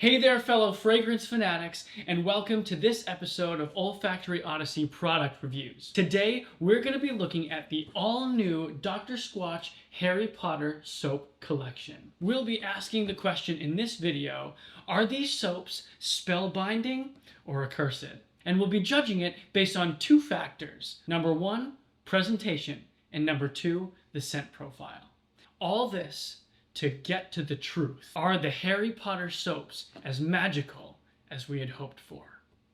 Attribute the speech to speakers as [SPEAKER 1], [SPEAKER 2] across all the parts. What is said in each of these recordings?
[SPEAKER 1] Hey there, fellow fragrance fanatics, and welcome to this episode of Olfactory Odyssey product reviews. Today, we're going to be looking at the all-new Dr. Squatch Harry Potter soap collection. We'll be asking the question in this video, are these soaps spellbinding or accursed? And we'll be judging it based on two factors. Number one, presentation, and number two, the scent profile. All this to get to the truth. Are the Harry Potter soaps as magical as we had hoped for?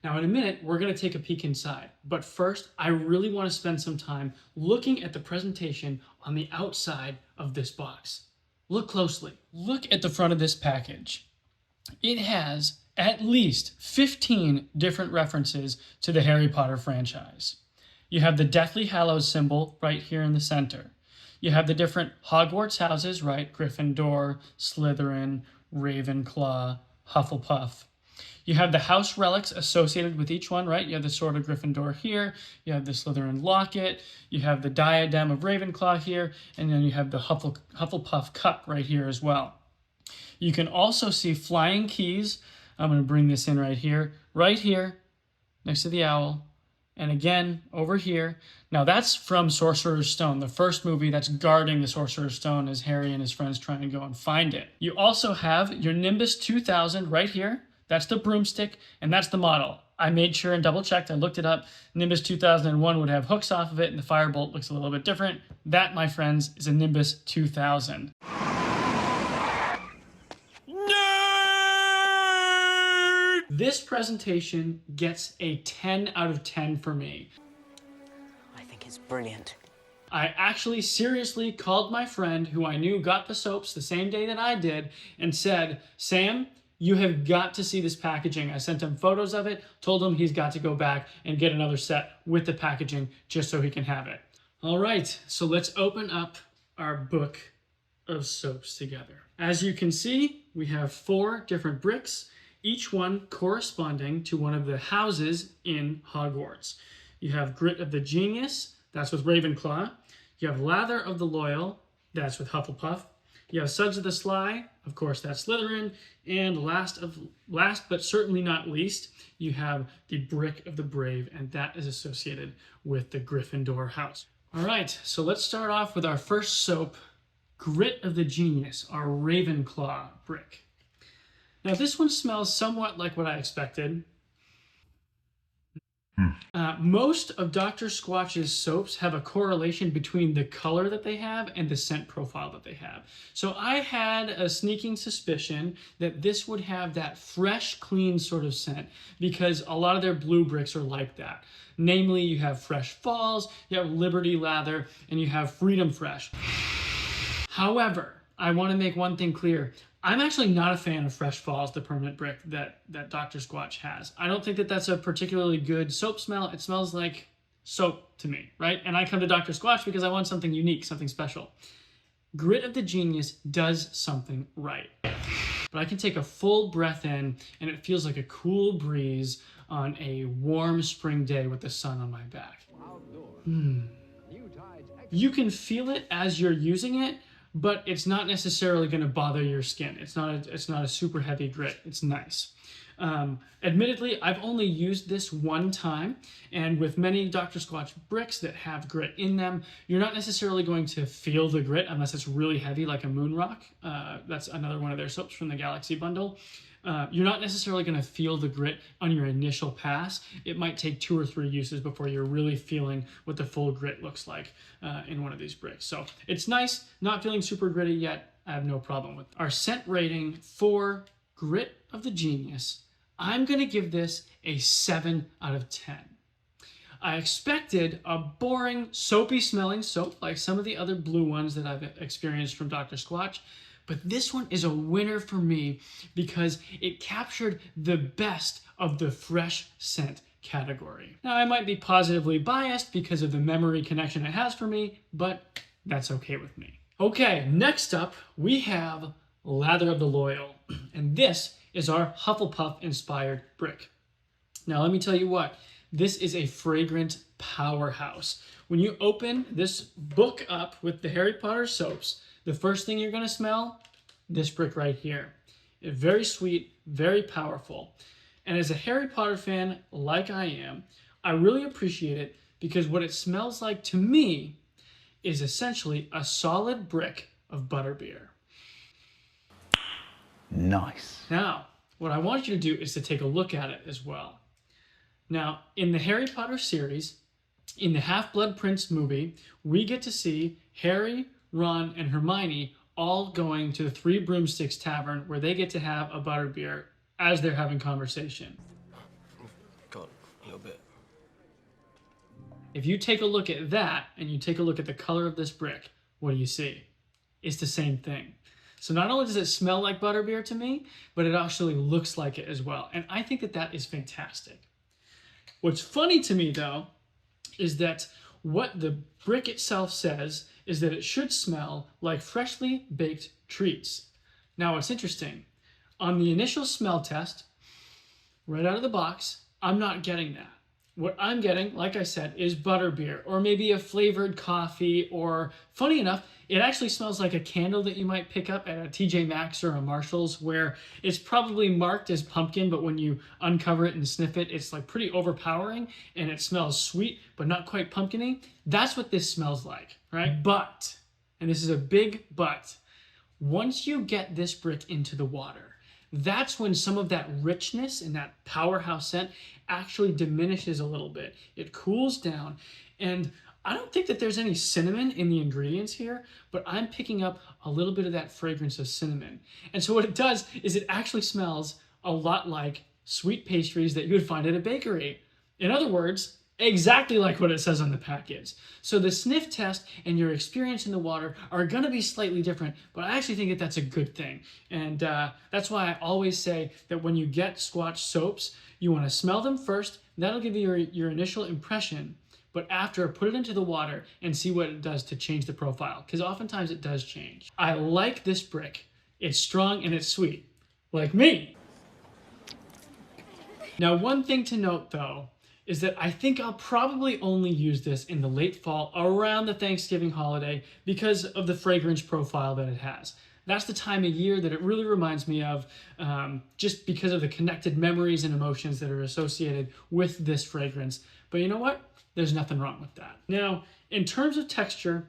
[SPEAKER 1] Now in a minute, we're going to take a peek inside. But first, I really want to spend some time looking at the presentation on the outside of this box. Look closely. Look at the front of this package. It has at least 15 different references to the Harry Potter franchise. You have the Deathly Hallows symbol right here in the center. You have the different Hogwarts houses, right? Gryffindor, Slytherin, Ravenclaw, Hufflepuff. You have the house relics associated with each one, right? You have the Sword of Gryffindor here. You have the Slytherin locket. You have the diadem of Ravenclaw here. And then you have the Hufflepuff cup right here as well. You can also see flying keys. I'm going to bring this in right here, next to the owl. And again, over here. Now that's from Sorcerer's Stone, the first movie that's guarding the Sorcerer's Stone as Harry and his friends trying to go and find it. You also have your Nimbus 2000 right here. That's the broomstick, and that's the model. I made sure and double checked, I looked it up. Nimbus 2001 would have hooks off of it, and the firebolt looks a little bit different. That, my friends, is a Nimbus 2000. This presentation gets a 10 out of 10 for me.
[SPEAKER 2] I think it's brilliant.
[SPEAKER 1] I actually seriously called my friend who I knew got the soaps the same day that I did and said, Sam, you have got to see this packaging. I sent him photos of it, told him he's got to go back and get another set with the packaging just so he can have it. All right, so let's open up our book of soaps together. As you can see, we have 4 different bricks, each one corresponding to one of the houses in Hogwarts. You have Grit of the Genius, that's with Ravenclaw. You have Lather of the Loyal, that's with Hufflepuff. You have Suds of the Sly, of course that's Slytherin. And last but certainly not least, you have the Bricc of the Brave, and that is associated with the Gryffindor house. All right, so let's start off with our first soap, Grit of the Genius, our Ravenclaw brick. Now this one smells somewhat like what I expected. Most of Dr. Squatch's soaps have a correlation between the color that they have and the scent profile that they have. So I had a sneaking suspicion that this would have that fresh, clean sort of scent because a lot of their blue bricks are like that. Namely, you have Fresh Falls, you have Liberty Lather, and you have Freedom Fresh. However, I want to make one thing clear. I'm actually not a fan of Fresh Falls, the permanent brick that Dr. Squatch has. I don't think that that's a particularly good soap smell. It smells like soap to me, right? And I come to Dr. Squatch because I want something unique, something special. Grit of the Genius does something right. But I can take a full breath in and it feels like a cool breeze on a warm spring day with the sun on my back. You can feel it as you're using it, but it's not necessarily going to bother your skin. It's not a super heavy grit. It's nice. Admittedly, I've only used this one time, and with many Dr. Squatch bricks that have grit in them, you're not necessarily going to feel the grit unless it's really heavy, like a Moon Rock. That's another one of their soaps from the Galaxy bundle. You're not necessarily going to feel the grit on your initial pass. It might take 2 or 3 uses before you're really feeling what the full grit looks like in one of these bricks. So it's nice, not feeling super gritty yet. I have no problem with it. Our scent rating for Grit of the Genius, I'm going to give this a 7 out of 10. I expected a boring, soapy smelling soap like some of the other blue ones that I've experienced from Dr. Squatch. But this one is a winner for me because it captured the best of the fresh scent category. Now, I might be positively biased because of the memory connection it has for me, but that's okay with me. Okay, next up, we have Lather of the Loyal, and this is our Hufflepuff-inspired brick. Now, let me tell you what, this is a fragrant powerhouse. When you open this book up with the Harry Potter soaps, the first thing you're going to smell, this brick right here. It's very sweet, very powerful. And as a Harry Potter fan, like I am, I really appreciate it because what it smells like to me is essentially a solid brick of butterbeer.
[SPEAKER 3] Nice.
[SPEAKER 1] Now, what I want you to do is to take a look at it as well. Now, in the Harry Potter series, in the Half-Blood Prince movie, we get to see Harry, Ron, and Hermione all going to the Three Broomsticks Tavern where they get to have a butterbeer as they're having conversation.
[SPEAKER 4] Got a little bit.
[SPEAKER 1] If you take a look at that and you take a look at the color of this brick, what do you see? It's the same thing. So not only does it smell like butterbeer to me, but it actually looks like it as well. And I think that that is fantastic. What's funny to me, though, is that what the brick itself says is that it should smell like freshly baked treats. Now, what's interesting, on the initial smell test, right out of the box, I'm not getting that. What I'm getting, like I said, is butterbeer or maybe a flavored coffee, or funny enough, it actually smells like a candle that you might pick up at a TJ Maxx or a Marshall's, where it's probably marked as pumpkin, but when you uncover it and sniff it, it's like pretty overpowering and it smells sweet, but not quite pumpkin-y. That's what this smells like, right? But, and this is a big but, once you get this brick into the water, that's when some of that richness and that powerhouse scent actually diminishes a little bit. It cools down, and I don't think that there's any cinnamon in the ingredients here, but I'm picking up a little bit of that fragrance of cinnamon. And so what it does is it actually smells a lot like sweet pastries that you would find at a bakery. In other words, exactly like what it says on the package. So the sniff test and your experience in the water are going to be slightly different, but I actually think that that's a good thing. And that's why I always say that when you get Squatch soaps, you want to smell them first. That'll give you your initial impression. But after, put it into the water and see what it does to change the profile, because oftentimes it does change. I like this brick. It's strong and it's sweet, like me. Now, one thing to note, though, is that I think I'll probably only use this in the late fall around the Thanksgiving holiday because of the fragrance profile that it has. That's the time of year that it really reminds me of, just because of the connected memories and emotions that are associated with this fragrance. But you know what? There's nothing wrong with that. Now, in terms of texture,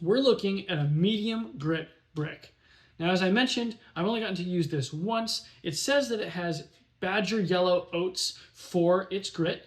[SPEAKER 1] we're looking at a medium grit brick. Now, as I mentioned, I've only gotten to use this once. It says that it has badger yellow oats for its grit.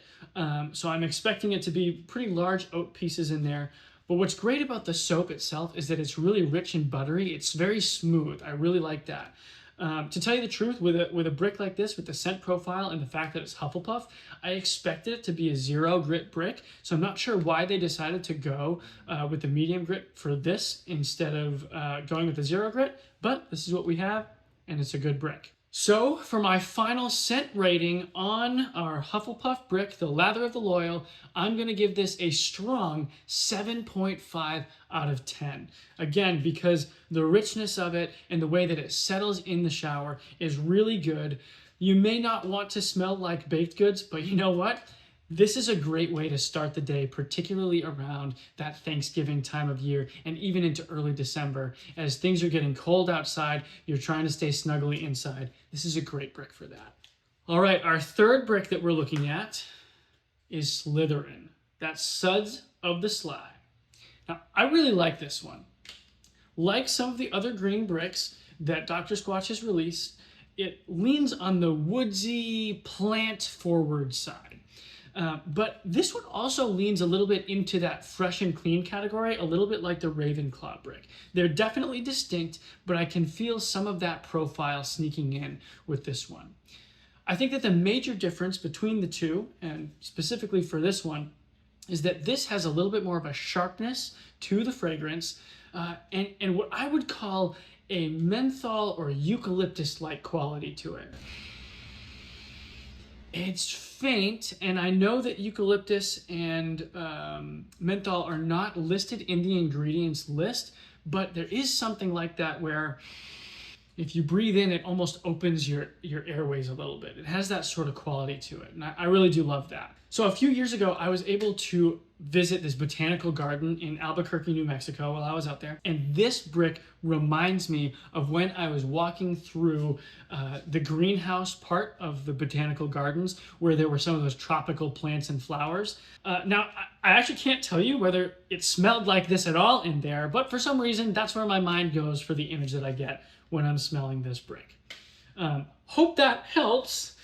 [SPEAKER 1] So I'm expecting it to be pretty large oat pieces in there. But what's great about the soap itself is that it's really rich and buttery. It's very smooth. I really like that. To tell you the truth, with a brick like this, with the scent profile and the fact that it's Hufflepuff, I expected it to be a 0 grit brick. So I'm not sure why they decided to go with the medium grit for this instead of going with the 0 grit. But this is what we have, and it's a good brick. So for my final scent rating on our Hufflepuff brick, the Lather of the Loyal, I'm going to give this a strong 7.5 out of 10. Again, because the richness of it and the way that it settles in the shower is really good. You may not want to smell like baked goods, but you know what? This is a great way to start the day, particularly around that Thanksgiving time of year and even into early December. As things are getting cold outside, you're trying to stay snugly inside. This is a great brick for that. All right, our third brick that we're looking at is Slytherin. That's Suds of the Sly. Now, I really like this one. Like some of the other green bricks that Dr. Squatch has released, it leans on the woodsy, plant-forward side. But this one also leans a little bit into that fresh and clean category, a little bit like the Ravenclaw brick. They're definitely distinct, but I can feel some of that profile sneaking in with this one. I think that the major difference between the two, and specifically for this one, is that this has a little bit more of a sharpness to the fragrance, and what I would call a menthol or eucalyptus-like quality to it. It's faint, and I know that eucalyptus and menthol are not listed in the ingredients list, but there is something like that where if you breathe in, it almost opens your airways a little bit. It has that sort of quality to it, and I really do love that. So a few years ago, I was able to visit this botanical garden in Albuquerque, New Mexico while I was out there. And this brick reminds me of when I was walking through the greenhouse part of the botanical gardens where there were some of those tropical plants and flowers. Now, I actually can't tell you whether it smelled like this at all in there, but for some reason, that's where my mind goes for the image that I get when I'm smelling this brick. Hope that helps.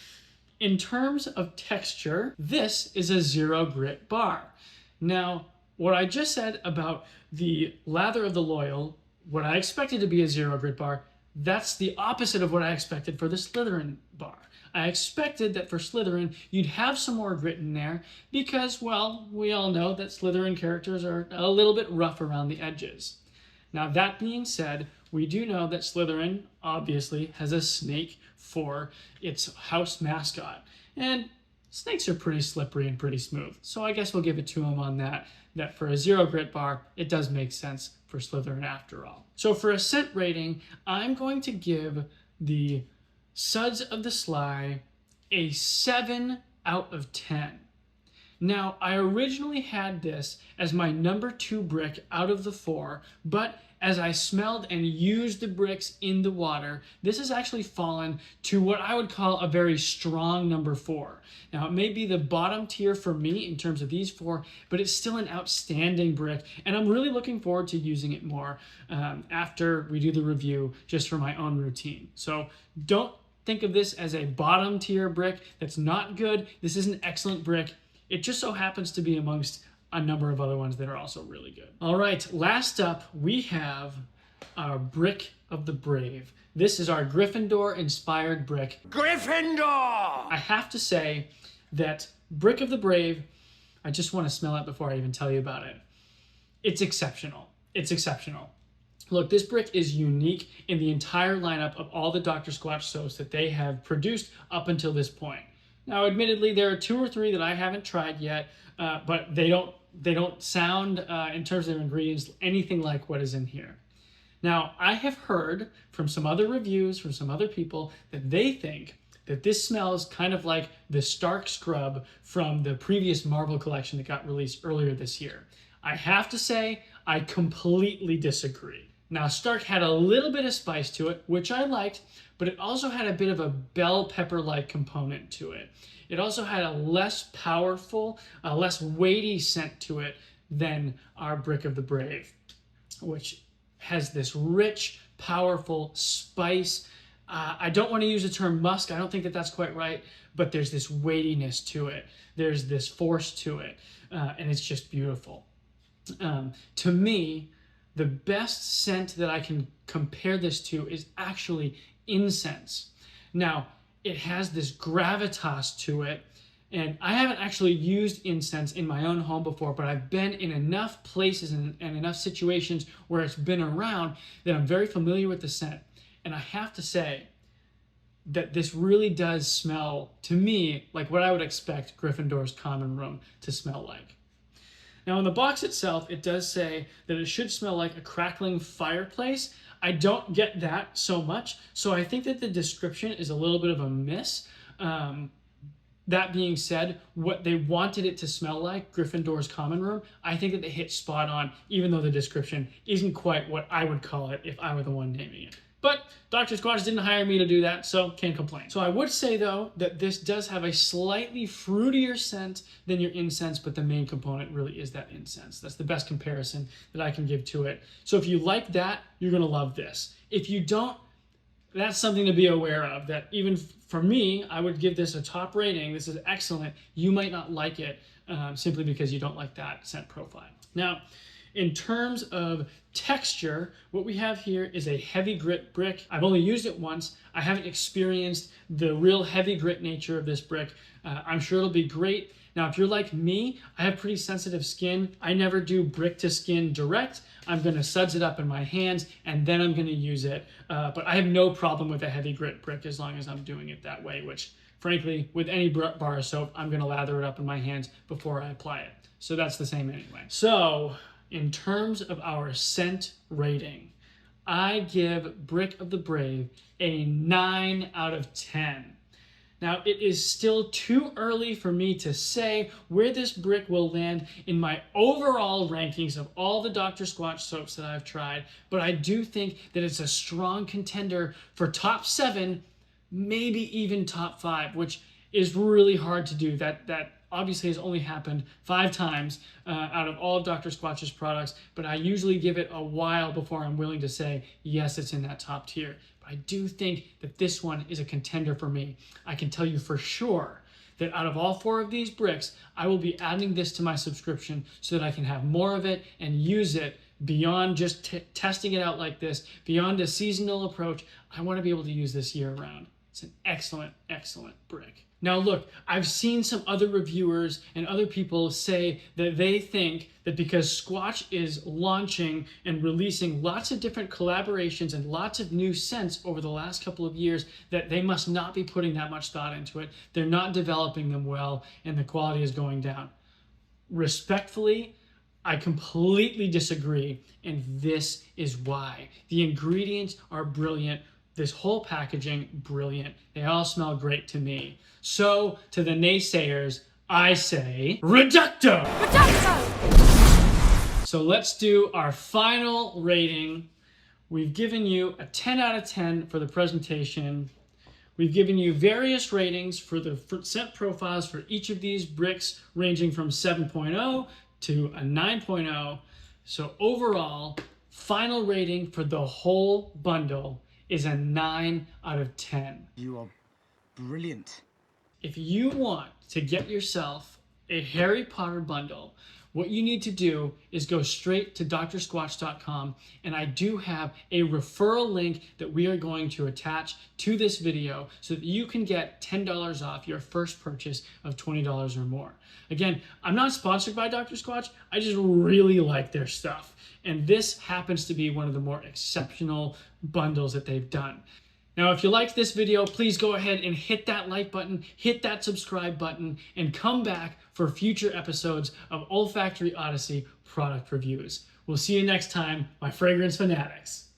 [SPEAKER 1] In terms of texture, this is a 0 grit bar. Now, what I just said about the lather of the loyal, what I expected to be a 0 grit bar, that's the opposite of what I expected for the Slytherin bar. I expected that for Slytherin, you'd have some more grit in there because, well, we all know that Slytherin characters are a little bit rough around the edges. Now, that being said, we do know that Slytherin obviously has a snake for its house mascot. And snakes are pretty slippery and pretty smooth. So I guess we'll give it to them on that for a 0 grit bar, it does make sense for Slytherin after all. So for a scent rating, I'm going to give the Suds of the Sly a 7 out of 10. Now, I originally had this as my number 2 brick out of the 4, but as I smelled and used the bricks in the water, this has actually fallen to what I would call a very strong number 4. Now, it may be the bottom tier for me in terms of these 4, but it's still an outstanding brick, and I'm really looking forward to using it more after we do the review just for my own routine. So don't think of this as a bottom tier brick that's not good. This is an excellent brick. It just so happens to be amongst a number of other ones that are also really good. All right, last up, we have our Brick of the Brave. This is our Gryffindor-inspired brick.
[SPEAKER 4] Gryffindor!
[SPEAKER 1] I have to say that Brick of the Brave, I just want to smell it before I even tell you about it. It's exceptional. It's exceptional. Look, this brick is unique in the entire lineup of all the Dr. Squatch soaps that they have produced up until this point. Now, admittedly, there are 2 or 3 that I haven't tried yet, but they don't sound, in terms of their ingredients, anything like what is in here. Now, I have heard from some other reviews, from some other people, that they think that this smells kind of like the Stark Scrub from the previous Marvel collection that got released earlier this year. I have to say, I completely disagree. Now, Stark had a little bit of spice to it, which I liked, but it also had a bit of a bell pepper-like component to it. It also had a less powerful, less weighty scent to it than our Brick of the Brave, which has this rich, powerful spice. I don't want to use the term musk. I don't think that that's quite right, but there's this weightiness to it. There's this force to it, and it's just beautiful. To me, the best scent that I can compare this to is actually incense. Now, it has this gravitas to it, and I haven't actually used incense in my own home before, but I've been in enough places and enough situations where it's been around that I'm very familiar with the scent. And I have to say that this really does smell, to me, like what I would expect Gryffindor's common room to smell like. Now, in the box itself, it does say that it should smell like a crackling fireplace. I don't get that so much, so I think that the description is a little bit of a miss. That being said, what they wanted it to smell like, Gryffindor's common room, I think that they hit spot on, even though the description isn't quite what I would call it if I were the one naming it. But Dr. Squatch didn't hire me to do that, so can't complain. So I would say, though, that this does have a slightly fruitier scent than your incense, but the main component really is that incense. That's the best comparison that I can give to it. So if you like that, you're going to love this. If you don't, that's something to be aware of, that even for me, I would give this a top rating. This is excellent. You might not like it simply because you don't like that scent profile. Now, in terms of texture, what we have here is a heavy grit brick. I've only used it once. I haven't experienced the real heavy grit nature of this brick. I'm sure it'll be great. Now, if you're like me, I have pretty sensitive skin. I never do brick to skin direct. I'm going to suds it up in my hands, and then I'm going to use it. But I have no problem with a heavy grit brick as long as I'm doing it that way, which, frankly, with any bar of soap, I'm going to lather it up in my hands before I apply it. So that's the same anyway. So, in terms of our scent rating, I give Bricc of the Brave a 9 out of 10. Now, it is still too early for me to say where this brick will land in my overall rankings of all the Dr. Squatch soaps that I've tried, but I do think that it's a strong contender for top 7, maybe even top 5, which is really hard to do. That obviously has only happened 5 times out of all of Dr. Squatch's products, but I usually give it a while before I'm willing to say, yes, it's in that top tier. But I do think that this one is a contender for me. I can tell you for sure that out of all 4 of these bricks, I will be adding this to my subscription so that I can have more of it and use it beyond just testing it out like this, beyond a seasonal approach. I want to be able to use this year round. It's an excellent, excellent brick. Now look, I've seen some other reviewers and other people say that they think that because Squatch is launching and releasing lots of different collaborations and lots of new scents over the last couple of years, that they must not be putting that much thought into it. They're not developing them well, and the quality is going down. Respectfully, I completely disagree, and this is why. The ingredients are brilliant. This whole packaging, brilliant. They all smell great to me. So, to the naysayers, I say, Reducto! Reducto! So let's do our final rating. We've given you a 10 out of 10 for the presentation. We've given you various ratings for the scent profiles for each of these bricks, ranging from 7.0 to a 9.0. So overall, final rating for the whole bundle is a 9 out of 10.
[SPEAKER 4] You are brilliant.
[SPEAKER 1] If you want to get yourself a Harry Potter bundle, what you need to do is go straight to drsquatch.com, and I do have a referral link that we are going to attach to this video so that you can get $10 off your first purchase of $20 or more. Again, I'm not sponsored by Dr. Squatch, I just really like their stuff. And this happens to be one of the more exceptional bundles that they've done. Now, if you liked this video, please go ahead and hit that like button, hit that subscribe button, and come back for future episodes of Olfactory Odyssey product reviews. We'll see you next time, my fragrance fanatics.